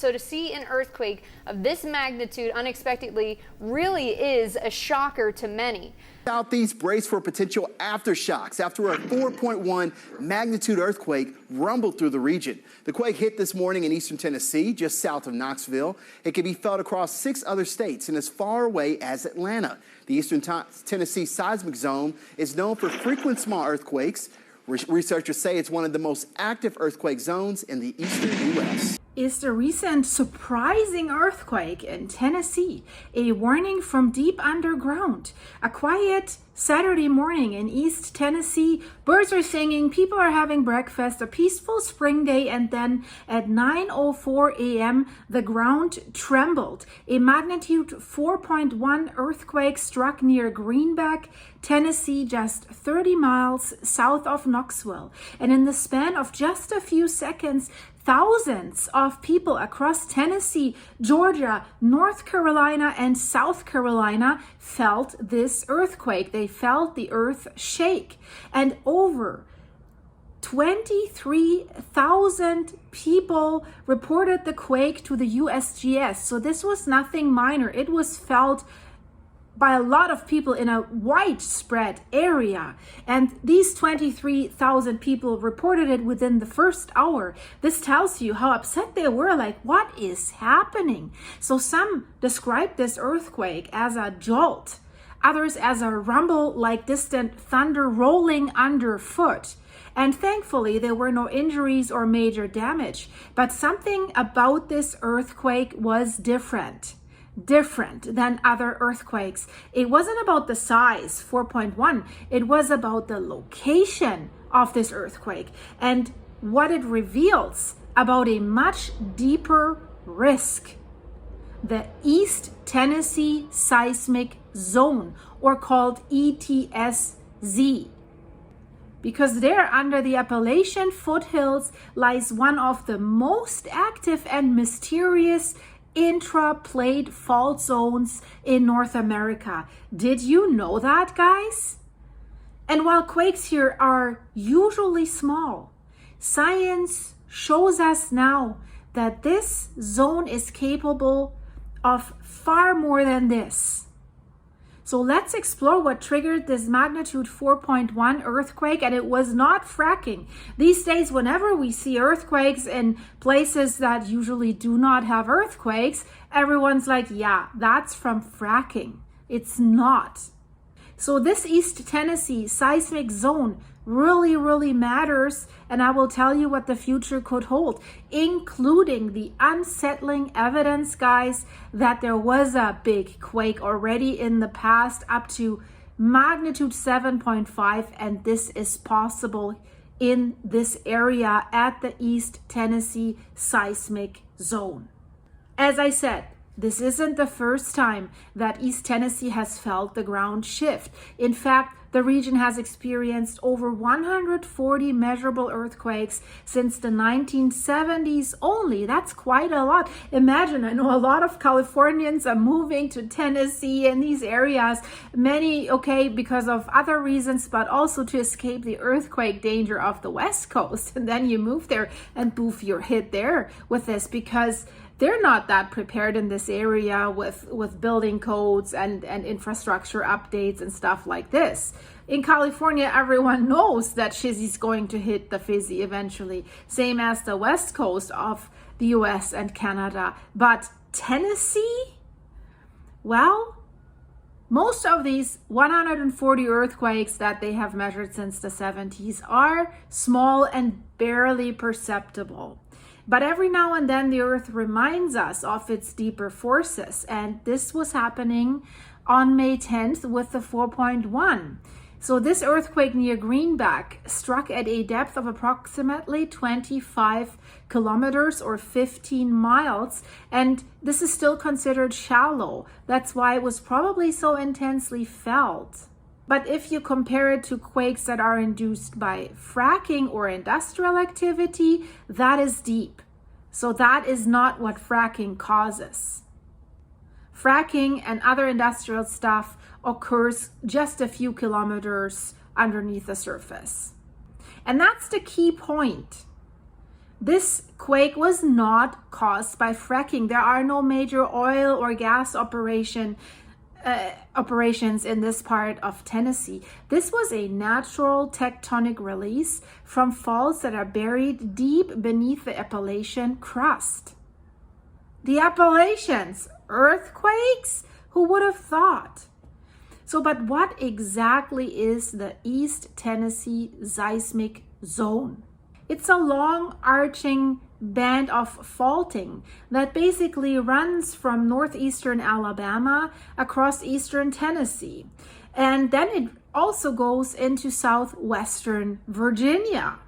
So to see an earthquake of this magnitude unexpectedly really is a shocker to many. Southeast brace for potential aftershocks after a 4.1 magnitude earthquake rumbled through the region. The quake hit this morning in eastern Tennessee, just south of Knoxville. It can be felt across 6 other states and as far away as Atlanta. The eastern Tennessee seismic zone is known for frequent small earthquakes. Researchers say it's one of the most active earthquake zones in the eastern U.S. Is the recent surprising earthquake in Tennessee a warning from deep underground? A quiet Saturday morning in East Tennessee, birds are singing, people are having breakfast, a peaceful spring day, and then at 9:04 a.m. the ground trembled. A magnitude 4.1 earthquake struck near Greenback, Tennessee, just 30 miles south of Knoxville. And in the span of just a few seconds, thousands of people across Tennessee, Georgia, North Carolina, and South Carolina felt this earthquake. They felt the earth shake. And over 23,000 people reported the quake to the USGS. So this was nothing minor. It was felt by a lot of people in a widespread area. And these 23,000 people reported it within the first hour. This tells you how upset they were, like, what is happening? So some described this earthquake as a jolt, others as a rumble like distant thunder rolling underfoot. And thankfully, there were no injuries or major damage. But something about this earthquake was different than other earthquakes. It wasn't about the size, 4.1. It was about the location of this earthquake and what it reveals about a much deeper risk. The East Tennessee Seismic Zone, or called ETSZ. Because there under the Appalachian foothills lies one of the most active and mysterious intraplate fault zones in North America. Did you know that, guys? And while quakes here are usually small, science shows us now that this zone is capable of far more than this. So let's explore what triggered this magnitude 4.1 earthquake, and it was not fracking. These days, whenever we see earthquakes in places that usually do not have earthquakes, everyone's like, yeah, that's from fracking. It's not. So this East Tennessee seismic zone really matters, and I will tell you what the future could hold, including the unsettling evidence, guys, that there was a big quake already in the past up to magnitude 7.5, and this is possible in this area at the East Tennessee seismic zone. As I said, this isn't the first time that East Tennessee has felt the ground shift. In fact, the region has experienced over 140 measurable earthquakes since the 1970s only. That's quite a lot. Imagine, I know a lot of Californians are moving to Tennessee and these areas, many, because of other reasons, but also to escape the earthquake danger of the West Coast. And then you move there and poof, you're hit there with this because they're not that prepared in this area with building codes and infrastructure updates and stuff like this. In California, everyone knows that Shizzy's going to hit the fizzy eventually, same as the West Coast of the US and Canada. But Tennessee? Well, most of these 140 earthquakes that they have measured since the 70s are small and barely perceptible. But every now and then the earth reminds us of its deeper forces. And this was happening on May 10th with the 4.1. So this earthquake near Greenback struck at a depth of approximately 25 kilometers or 15 miles. And this is still considered shallow. That's why it was probably so intensely felt. But if you compare it to quakes that are induced by fracking or industrial activity, that is deep. So that is not what fracking causes. Fracking and other industrial stuff occurs just a few kilometers underneath the surface. And that's the key point. This quake was not caused by fracking. There are no major oil or gas operations in this part of Tennessee. This was a natural tectonic release from faults that are buried deep beneath the Appalachian crust. The Appalachians, earthquakes? Who would have thought? So, but what exactly is the East Tennessee seismic zone? It's a long arching band of faulting that basically runs from northeastern Alabama across eastern Tennessee. And then it also goes into southwestern Virginia.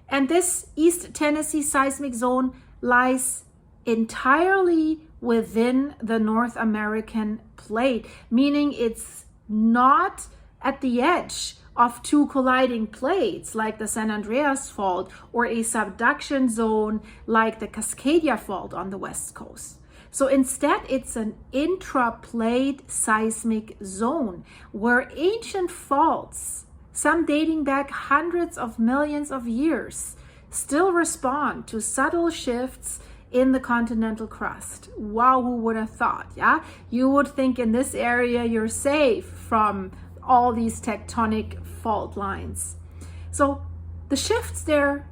And this East Tennessee seismic zone lies entirely within the North American plate, meaning it's not at the edge of two colliding plates like the San Andreas Fault or a subduction zone like the Cascadia Fault on the West Coast. So instead, it's an intraplate seismic zone where ancient faults, some dating back hundreds of millions of years, still respond to subtle shifts in the continental crust. Wow, who would have thought, yeah? You would think in this area you're safe from all these tectonic fault lines. So the shifts there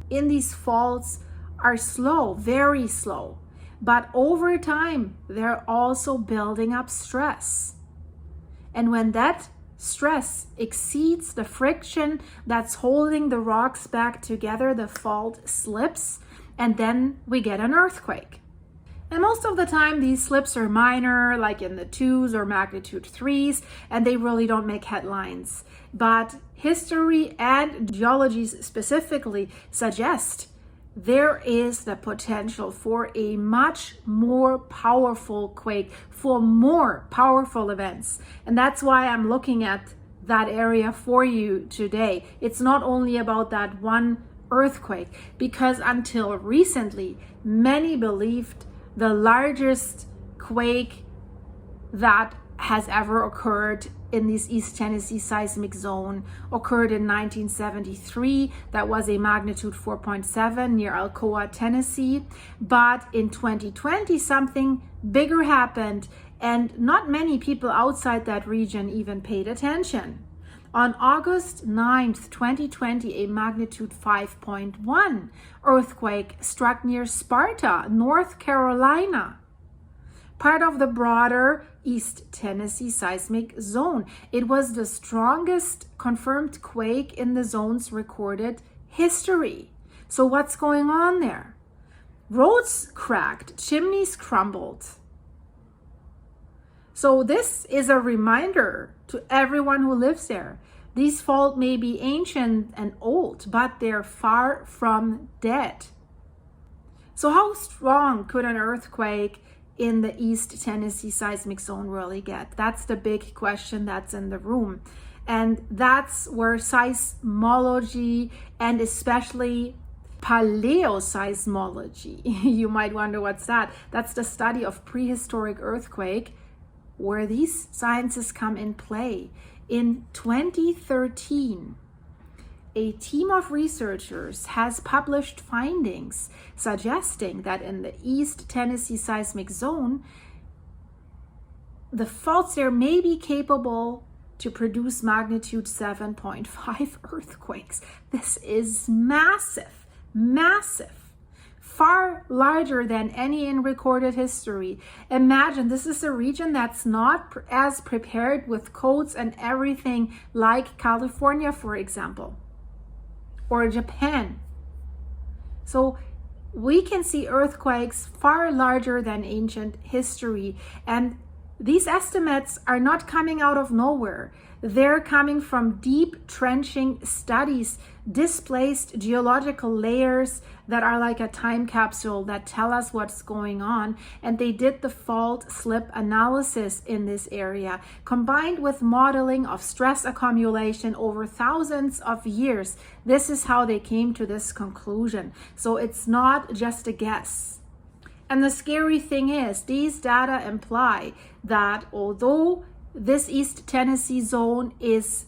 in these faults are slow, very slow, but over time they're also building up stress. And when that stress exceeds the friction that's holding the rocks back together, the fault slips, and then we get an earthquake. And most of the time, these slips are minor, like in the 2s or magnitude 3s, and they really don't make headlines. But history and geology specifically suggest there is the potential for a much more powerful quake, for more powerful events. And that's why I'm looking at that area for you today. It's not only about that one earthquake, because until recently, many believed the largest quake that has ever occurred in this East Tennessee seismic zone occurred in 1973. That was a magnitude 4.7 near Alcoa, Tennessee. But in 2020, something bigger happened, and not many people outside that region even paid attention. On August 9th, 2020, a magnitude 5.1 earthquake struck near Sparta, North Carolina, part of the broader East Tennessee seismic zone. It was the strongest confirmed quake in the zone's recorded history. So what's going on there? Roads cracked, chimneys crumbled. So this is a reminder to everyone who lives there. These faults may be ancient and old, but they're far from dead. So how strong could an earthquake in the East Tennessee seismic zone really get? That's the big question that's in the room. And that's where seismology, and especially paleoseismology, you might wonder what's that? That's the study of prehistoric earthquake, where these sciences come in play. In 2013, a team of researchers has published findings suggesting that in the East Tennessee seismic zone, the faults there may be capable to produce magnitude 7.5 earthquakes. This is massive, massive. Far larger than any in recorded history. Imagine, this is a region that's not as prepared with codes and everything like California, for example, or Japan. So we can see earthquakes far larger than ancient history. And these estimates are not coming out of nowhere. They're coming from deep trenching studies, displaced geological layers that are like a time capsule that tell us what's going on. And they did the fault slip analysis in this area, combined with modeling of stress accumulation over thousands of years. This is how they came to this conclusion. So it's not just a guess. And the scary thing is, these data imply that although this East Tennessee zone is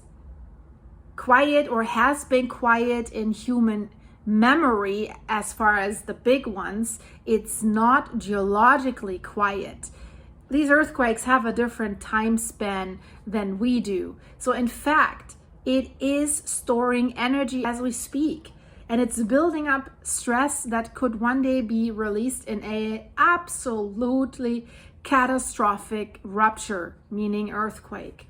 quiet or has been quiet in human memory as far as the big ones, it's not geologically quiet. These earthquakes have a different time span than we do. So in fact, it is storing energy as we speak, and it's building up stress that could one day be released in a absolutely catastrophic rupture, meaning earthquake.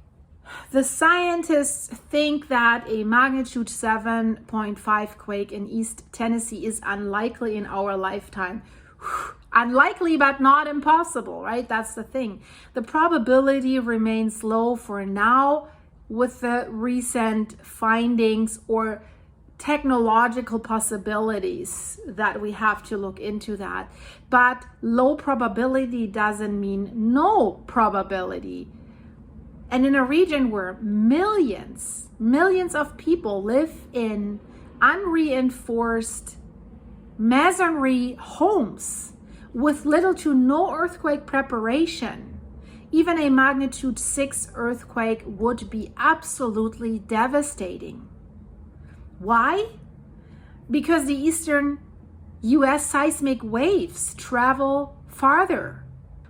The scientists think that a magnitude 7.5 quake in East Tennessee is unlikely in our lifetime. Unlikely, but not impossible, right? That's the thing. The probability remains low for now with the recent findings or technological possibilities that we have to look into that. But low probability doesn't mean no probability. And in a region where millions of people live in unreinforced masonry homes with little to no earthquake preparation, even a magnitude 6 earthquake would be absolutely devastating. Why? Because the eastern US seismic waves travel farther.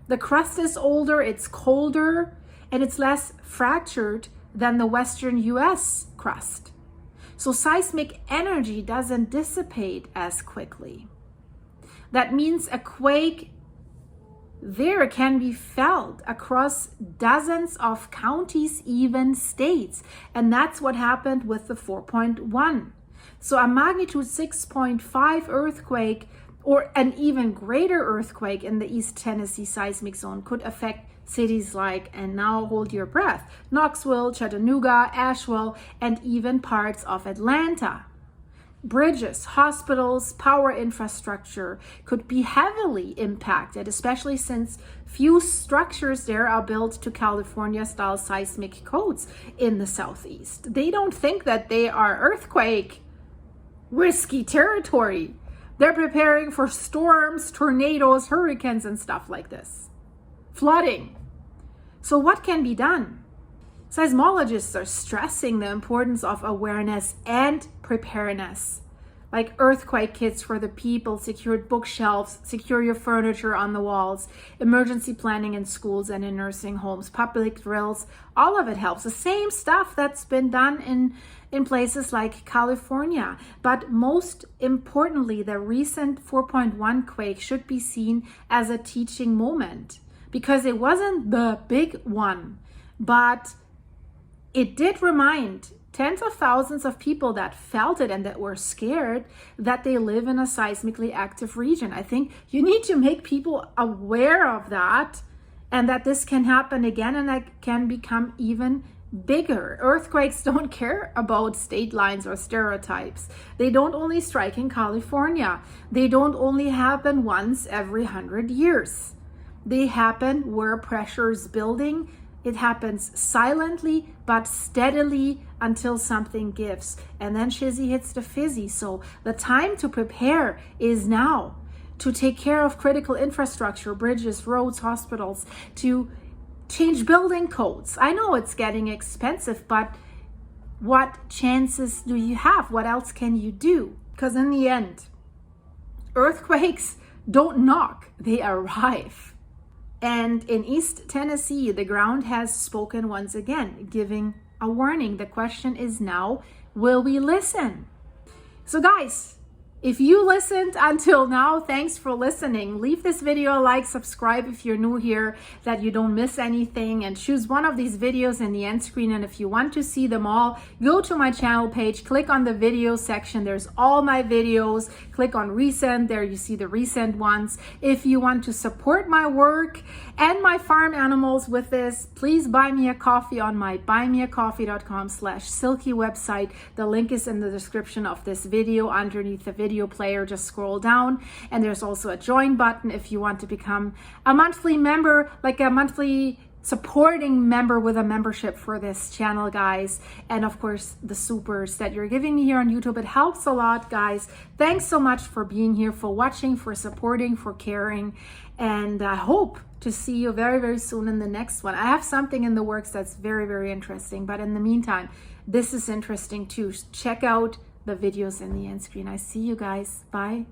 The crust is older, it's colder, and it's less fractured than the western US crust. So seismic energy doesn't dissipate as quickly. That means a quake there can be felt across dozens of counties, even states. And that's what happened with the 4.1. So a magnitude 6.5 earthquake or an even greater earthquake in the East Tennessee seismic zone could affect cities like, and now hold your breath, Knoxville, Chattanooga, Asheville, and even parts of Atlanta. Bridges, hospitals, power infrastructure could be heavily impacted, especially since few structures there are built to California-style seismic codes in the Southeast. They don't think that they are earthquake risky territory. They're preparing for storms, tornadoes, hurricanes, and stuff like this. Flooding. So what can be done? Seismologists are stressing the importance of awareness and preparedness, like earthquake kits for the people, secured bookshelves, secure your furniture on the walls, emergency planning in schools and in nursing homes, public drills, all of it helps. The same stuff that's been done in places like California. But most importantly, the recent 4.1 quake should be seen as a teaching moment, because it wasn't the big one, but it did remind tens of thousands of people that felt it and that were scared that they live in a seismically active region. I think you need to make people aware of that, and that this can happen again, and that can become even bigger. Earthquakes don't care about state lines or stereotypes. They don't only strike in California. They don't only happen once every 100 years. They happen where pressure is building. It happens silently but steadily until something gives. And then shizzy hits the fizzy. So the time to prepare is now, to take care of critical infrastructure, bridges, roads, hospitals, to change building codes. I know it's getting expensive, but what chances do you have? What else can you do? Because in the end, earthquakes don't knock, they arrive. And in East Tennessee, the ground has spoken once again, giving a warning. The question is now, will we listen? So guys, if you listened until now, thanks for listening. Leave this video a like, subscribe if you're new here, that you don't miss anything, and choose one of these videos in the end screen. And if you want to see them all, go to my channel page, click on the video section. There's all my videos. Click on recent. There you see the recent ones. If you want to support my work and my farm animals with this, please buy me a coffee on my buymeacoffee.com/silky website. The link is in the description of this video underneath the video player. Just scroll down, and there's also a join button if you want to become a monthly member, like a monthly supporting member with a membership for this channel, guys. And of course, the supers that you're giving me here on YouTube, it helps a lot, guys. Thanks so much for being here, for watching, for supporting, for caring, and I hope to see you very, very soon in the next one. I have something in the works that's very, very interesting, but in the meantime, this is interesting too. Check out the videos in the end screen. I see you guys. Bye.